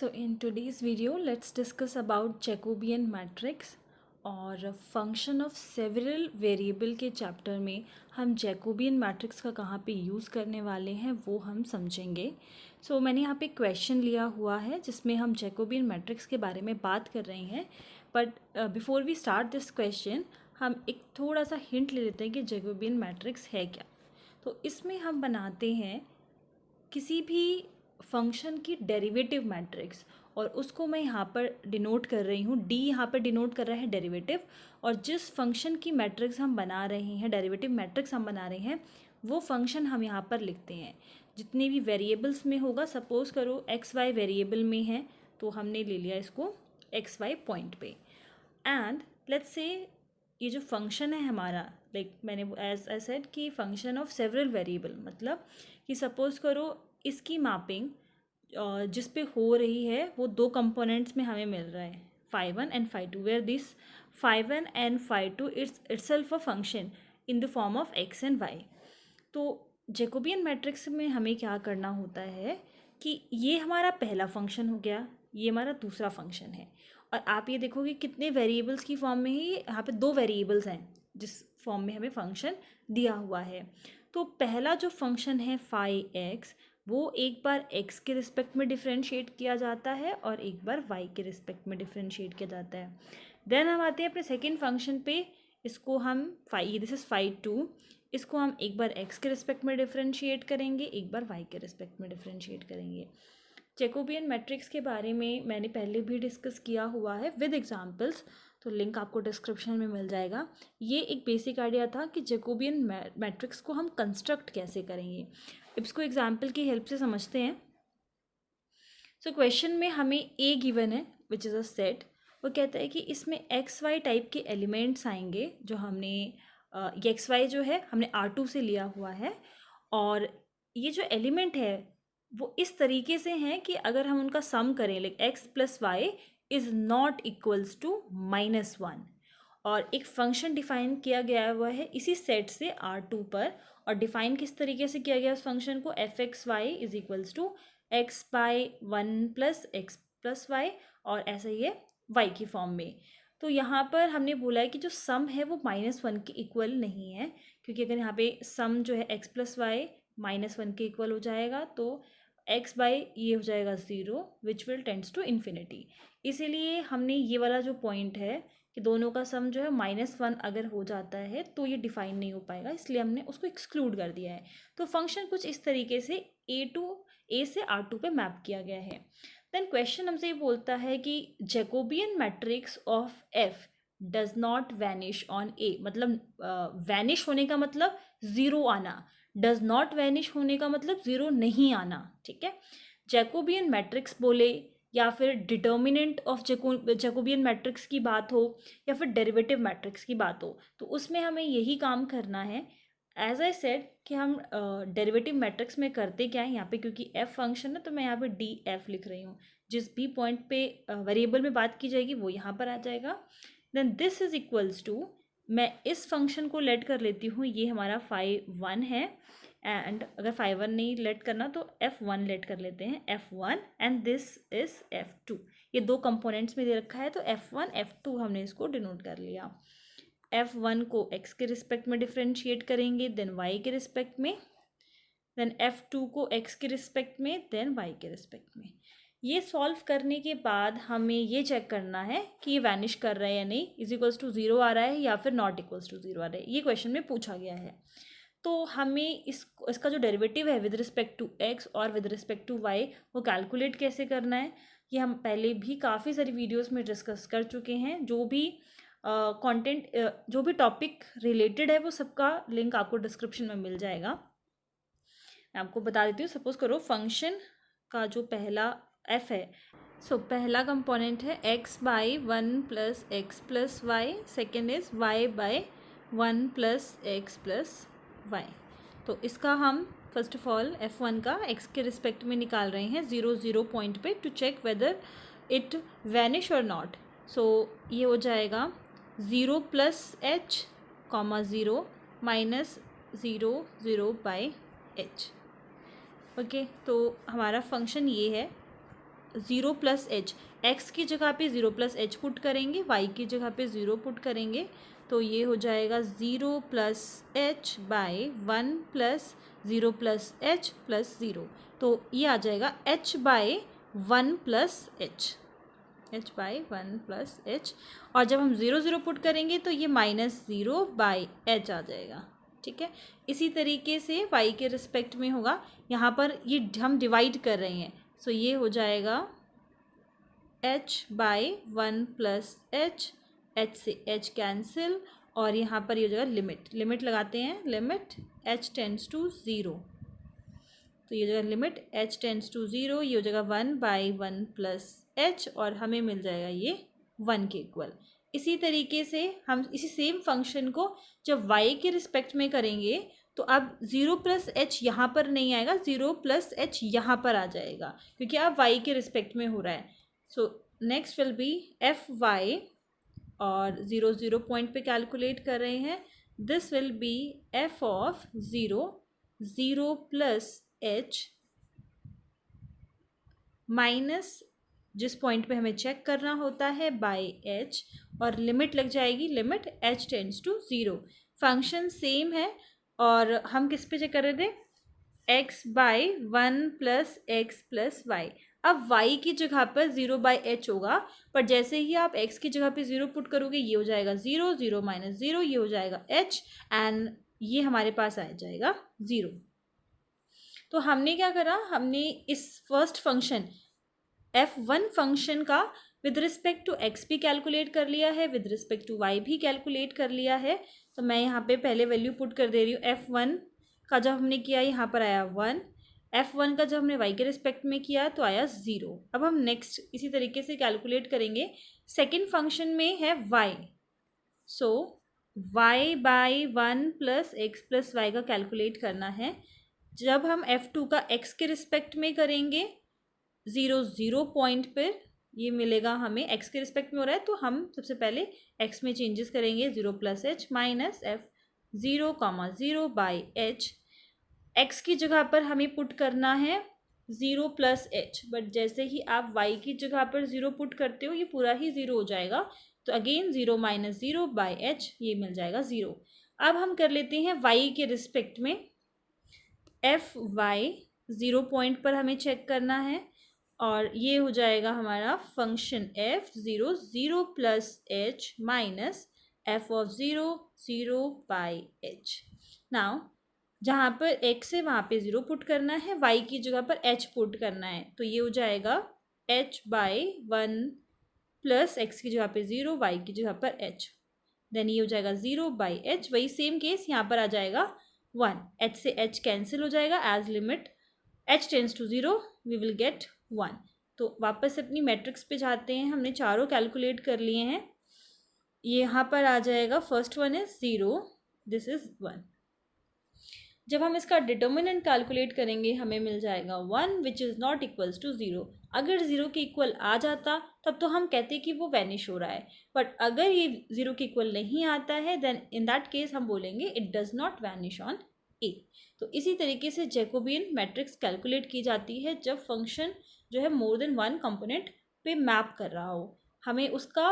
So in today's video, let's discuss about Jacobian matrix और function of several variable के chapter में हम Jacobian matrix का कहाँ पे यूज़ करने वाले हैं वो हम समझेंगे। मैंने यहाँ पे क्वेश्चन लिया हुआ है जिसमें हम जैकोबियन मैट्रिक्स के बारे में बात कर रहे हैं। But before we start this question हम एक थोड़ा सा हिंट ले लेते हैं कि जैकोबियन मैट्रिक्स है क्या। तो इसमें हम बनाते हैं किसी भी फंक्शन की डेरिवेटिव मैट्रिक्स और उसको मैं यहाँ पर डिनोट कर रही हूँ, डी यहाँ पर डिनोट कर रहा है डेरिवेटिव। और जिस फंक्शन की मैट्रिक्स हम बना रहे हैं, डेरिवेटिव मैट्रिक्स हम बना रहे हैं, वो फंक्शन हम यहाँ पर लिखते हैं। जितने भी वेरिएबल्स में होगा, सपोज करो एक्स वाई वेरिएबल में है तो हमने ले लिया इसको एक्स वाई पॉइंट पे। एंड लेट्स से ये जो फंक्शन है हमारा, लाइक मैंने एज आई सेड कि फंक्शन ऑफ सेवरल वेरिएबल, मतलब कि सपोज करो इसकी मैपिंग जिस पे हो रही है वो दो कंपोनेंट्स में हमें मिल रहा है phi1 and phi2, where this phi1 and phi2 itself a function in the form of x and y। तो जैकोबियन मैट्रिक्स में हमें क्या करना होता है कि ये हमारा पहला फंक्शन हो गया, ये हमारा दूसरा फंक्शन है। और आप ये देखोगे कितने वेरिएबल्स की फॉर्म में ही यहाँ पे दो वेरिएबल्स हैं जिस फॉर्म में हमें फंक्शन दिया हुआ है। तो पहला जो फंक्शन है फाई एक्स, वो एक बार x के रिस्पेक्ट में डिफ्रेंशिएट किया जाता है और एक बार y के रिस्पेक्ट में डिफ्रेंशिएट किया जाता है। देन हम आते हैं अपने सेकेंड फंक्शन पे, इसको हम दिस इज फाई टू, इसको हम एक बार x के रिस्पेक्ट में डिफ्रेंशिएट करेंगे, एक बार y के रिस्पेक्ट में डिफ्रेंशिएट करेंगे। जैकोबियन मैट्रिक्स के बारे में मैंने पहले भी डिस्कस किया हुआ है विद एग्जांपल्स, तो लिंक आपको डिस्क्रिप्शन में मिल जाएगा। ये एक बेसिक आइडिया था कि जैकोबियन मैट्रिक्स को हम कंस्ट्रक्ट कैसे करेंगे। इसको एग्जांपल की हेल्प से समझते हैं। क्वेश्चन में हमें ए गिवन है विच इज़ अ सेट। वो कहता है कि इसमें एक्स वाई टाइप के एलिमेंट्स आएंगे, जो हमने ये एक्स वाई जो है हमने R2 से लिया हुआ है, और ये जो एलिमेंट है वो इस तरीके से हैं कि अगर हम उनका सम करें, like x plus y is not equals to -1, और एक फंक्शन डिफाइन किया गया हुआ है इसी सेट से R2 पर। और डिफाइन किस तरीके से किया गया उस फंक्शन को, f x y is equals to x by 1 plus x plus y, और ऐसे ये वाई की फॉर्म में। तो यहाँ पर हमने बोला है कि जो सम है वो -1 के इक्वल नहीं है, क्योंकि अगर यहाँ पे सम जो है एक्स प्लस वाई -1 के इक्वल हो जाएगा तो एक्स बाई ये हो जाएगा 0 which will tends to infinity. इसीलिए हमने ये वाला जो पॉइंट है कि दोनों का सम जो है -1 अगर हो जाता है तो ये डिफाइन नहीं हो पाएगा, इसलिए हमने उसको एक्सक्लूड कर दिया है। तो फंक्शन कुछ इस तरीके से ए से R2 पे मैप किया गया है। देन क्वेश्चन हमसे ये बोलता है कि Jacobian matrix of F does not vanish on A, मतलब वैनिश होने का मतलब ज़ीरो आना, डज नॉट वैनिश होने का मतलब ज़ीरो नहीं आना। ठीक है, जैकोबियन मैट्रिक्स बोले या फिर डिटर्मिनेंट ऑफ जैकोबियन मैट्रिक्स की बात हो या फिर डेरिवेटिव मैट्रिक्स की बात हो, तो उसमें हमें यही काम करना है। एज आई सेड कि हम डेरिवेटिव मैट्रिक्स में करते क्या है यहाँ पे, क्योंकि एफ फंक्शन है तो मैं यहाँ पे डी एफ लिख रही हूँ। जिस भी पॉइंट पे वेरिएबल में बात की जाएगी वो यहाँ पर आ जाएगा। Then this is equals to, मैं इस फंक्शन को लेट कर लेती हूँ, ये हमारा phi1 है, एंड अगर phi1 नहीं लेट करना तो f1 लेट कर लेते हैं, f1 and this is f2। ये दो कंपोनेंट्स में दे रखा है तो f1 f2 हमने इसको डिनोट कर लिया। f1 को x के रिस्पेक्ट में डिफ्रेंशिएट करेंगे, देन y के रिस्पेक्ट में, देन f2 को x के रिस्पेक्ट में, देन y के रिस्पेक्ट में। ये सॉल्व करने के बाद हमें ये चेक करना है कि ये वैनिश कर रहा है या नहीं, इज इक्वल्स टू 0 आ रहा है या फिर नॉट इक्वल्स टू 0 आ रहा है, ये क्वेश्चन में पूछा गया है। तो हमें इसका जो डेरिवेटिव है विद रिस्पेक्ट टू x और विद रिस्पेक्ट टू y वो कैलकुलेट कैसे करना है, ये हम पहले भी काफ़ी सारी वीडियोस में डिस्कस कर चुके हैं। जो भी कंटेंट जो भी टॉपिक रिलेटेड है वो सबका लिंक आपको डिस्क्रिप्शन में मिल जाएगा। मैं आपको बता देती हूँ। सपोज करो फंक्शन का जो पहला f है, पहला कंपोनेंट है x by 1 plus x plus y, second is y by 1 plus x plus y। तो इसका हम फर्स्ट ऑफ ऑल f1 का x के रिस्पेक्ट में निकाल रहे हैं 0 0 पॉइंट पे to check whether it vanish और नॉट। ये हो जाएगा 0 plus h comma 0 minus 0 0 by h। Okay, तो हमारा फंक्शन ये है। 0 प्लस एच, एक्स की जगह पे 0 प्लस एच पुट करेंगे, वाई की जगह पे 0 पुट करेंगे, तो ये हो जाएगा 0 plus h by 1 plus 0 plus h plus 0, तो ये आ जाएगा h by 1 plus h, h by 1 plus h, और जब हम 0 0 पुट करेंगे तो ये -0 बाई एच आ जाएगा। ठीक है, इसी तरीके से y के रिस्पेक्ट में होगा, यहाँ पर ये हम डिवाइड कर रहे हैं, सो ये हो जाएगा h by 1 plus H, H से h कैंसिल, और यहाँ पर ये हो जाएगा लिमिट लगाते हैं, लिमिट h टेंड्स टू 0, तो ये हो जाएगा लिमिट h टेंड्स टू 0, ये हो जाएगा 1 बाई 1 प्लस h, और हमें मिल जाएगा ये 1 के इक्वल। इसी तरीके से हम इसी सेम फंक्शन को जब y के रिस्पेक्ट में करेंगे तो अब 0 प्लस एच यहाँ पर नहीं आएगा, 0 प्लस एच यहाँ पर आ जाएगा, क्योंकि अब y के रिस्पेक्ट में हो रहा है। So next will be f y, और 0 0 पॉइंट पे कैलकुलेट कर रहे हैं, this will be f of 0 plus h minus जिस पॉइंट पे हमें चेक करना होता है बाय एच, और लिमिट लग जाएगी, limit h tends to 0। Function same है, और हम किस पे चेक कर रहे थे, x by 1 plus x plus y. अब y की जगह पर 0 बाई एच होगा, पर जैसे ही आप x की जगह पे 0 पुट करोगे ये हो जाएगा 0, 0 माइनस 0, ये हो जाएगा h, एंड ये हमारे पास आ जाएगा 0। तो हमने क्या करा, हमने इस फर्स्ट फंक्शन f1 फंक्शन का विद रिस्पेक्ट टू x भी कैलकुलेट कर लिया है, विद रिस्पेक्ट टू y भी कैलकुलेट कर लिया है। तो मैं यहाँ पे पहले वैल्यू पुट कर दे रही हूँ, f1 का जब हमने किया यहाँ पर आया 1, f1 का जब हमने y के रिस्पेक्ट में किया तो आया 0। अब हम नेक्स्ट इसी तरीके से कैलकुलेट करेंगे, सेकेंड फंक्शन में है y, so y by 1 plus x plus y का कैलकुलेट करना है। जब हम f2 का x के रिस्पेक्ट में करेंगे 0 0 पॉइंट पर ये मिलेगा हमें, x के रिस्पेक्ट में हो रहा है तो हम सबसे पहले x में चेंजेस करेंगे, 0 plus h minus F 0 0 by H, x की जगह पर हमें पुट करना है 0 प्लस एच, बट जैसे ही आप y की जगह पर 0 पुट करते हो ये पूरा ही 0 हो जाएगा, तो अगेन 0 माइनस 0 बाई एच, ये मिल जाएगा 0। अब हम कर लेते हैं y के रिस्पेक्ट में, एफ वाई 0 पॉइंट पर हमें चेक करना है, और ये हो जाएगा हमारा function f 0 0 plus h minus F of 0 0 by H. Now जहाँ पर x है वहाँ पे 0 पुट करना है, y की जगह पर h पुट करना है, तो ये हो जाएगा h बाई 1 प्लस एक्स की जगह पे 0, y की जगह पर h, देन ये हो जाएगा 0 बाई h। वही सेम केस यहाँ पर आ जाएगा 1, h से h कैंसिल हो जाएगा, as limit h tends to 0 we will get 1। तो वापस अपनी मैट्रिक्स पे जाते हैं, हमने चारों कैलकुलेट कर लिए हैं, यहाँ पर आ जाएगा first one is 0, this is 1। जब हम इसका डिटर्मिनेंट कैलकुलेट करेंगे हमें मिल जाएगा 1 which is not equals to 0। अगर 0 के इक्वल आ जाता तब तो हम कहते कि वो वैनिश हो रहा है, बट अगर ये 0 के इक्वल नहीं आता है देन इन दैट केस हम बोलेंगे it does not vanish on A. तो इसी तरीके से जैकोबियन मैट्रिक्स कैलकुलेट की जाती है जब फंक्शन जो है मोर देन वन कंपोनेंट पे मैप कर रहा हो, हमें उसका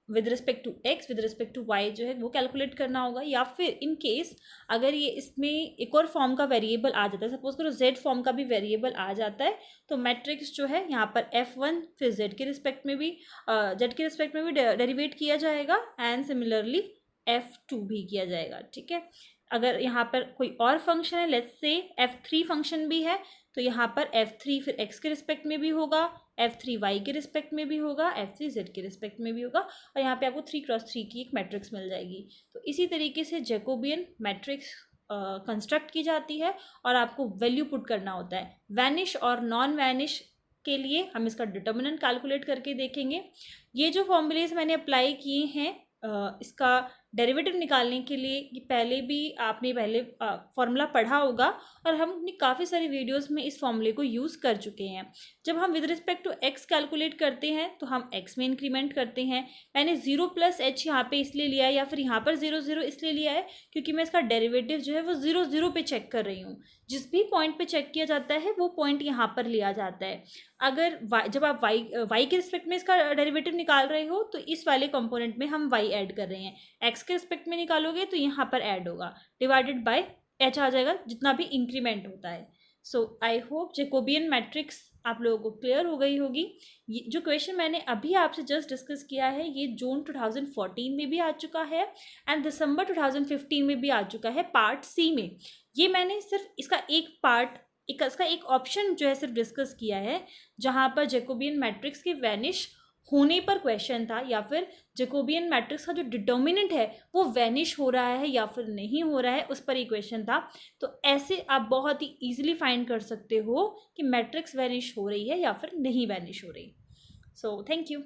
with respect to x with respect to y जो है वो कैलकुलेट करना होगा, या फिर इन केस अगर ये इसमें एक और फॉर्म का वेरिएबल आ जाता है, सपोज करो जेड फॉर्म का भी वेरिएबल आ जाता है, तो मैट्रिक्स जो है यहाँ पर f1 फिर जेड के रिस्पेक्ट में भी डेरिवेट किया जाएगा, एंड सिमिलरली f2 भी किया जाएगा। ठीक है, अगर यहाँ पर कोई और फंक्शन है, लेट्स से f3 फंक्शन भी है, तो यहाँ पर f3 फिर x के रिस्पेक्ट में भी होगा, f3 y के रिस्पेक्ट में भी होगा, f3 z के रिस्पेक्ट में भी होगा, और यहाँ पे आपको 3x3 की एक मैट्रिक्स मिल जाएगी। तो इसी तरीके से जैकोबियन मैट्रिक्स कंस्ट्रक्ट की जाती है और आपको वैल्यू पुट करना होता है। वैनिश और नॉन वैनिश के लिए हम इसका डिटर्मिनेंट कैलकुलेट करके देखेंगे। ये जो फॉर्मूलेज मैंने अप्लाई किए हैं इसका डेरिवेटिव निकालने के लिए पहले भी आपने फार्मूला पढ़ा होगा, और हम अपनी काफ़ी सारी वीडियोस में इस फॉर्मूले को यूज़ कर चुके हैं। जब हम with respect to x calculate करते हैं तो हम एक्स में इंक्रीमेंट करते हैं। मैंने 0 प्लस एच यहाँ पे इसलिए लिया है, या फिर यहाँ पर 0 0 इसलिए लिया है क्योंकि मैं इसका डेरिवेटिव जो है वो 0 0 पे चेक कर रही हूँ। जिस भी पॉइंट पे चेक किया जाता है वो पॉइंट यहाँ पर लिया जाता है। अगर जब आप y के रिस्पेक्ट में इसका डेरिवेटिव निकाल रहे हो तो इस वाले कंपोनेंट में हम y ऐड कर रहे हैं, x के रिस्पेक्ट में निकालोगे तो यहाँ पर ऐड होगा, डिवाइडेड बाय h आ जाएगा जितना भी इंक्रीमेंट होता है। सो आई होप जैकोबियन मैट्रिक्स आप लोगों को क्लियर हो गई होगी। ये जो क्वेश्चन मैंने अभी आपसे जस्ट डिस्कस किया है ये जून 2014 में भी आ चुका है एंड दिसंबर 2015 में भी आ चुका है पार्ट सी में। ये मैंने सिर्फ इसका एक पार्ट इसका एक ऑप्शन जो है सिर्फ डिस्कस किया है जहाँ पर जैकोबियन मैट्रिक्स के वैनिश होने पर क्वेश्चन था, या फिर जैकोबियन मैट्रिक्स का जो डिटर्मिनेंट है वो वैनिश हो रहा है या फिर नहीं हो रहा है उस पर ही क्वेश्चन था। तो ऐसे आप बहुत ही ईजिली फाइंड कर सकते हो कि मैट्रिक्स वैनिश हो रही है या फिर नहीं वैनिश हो रही। So thank you.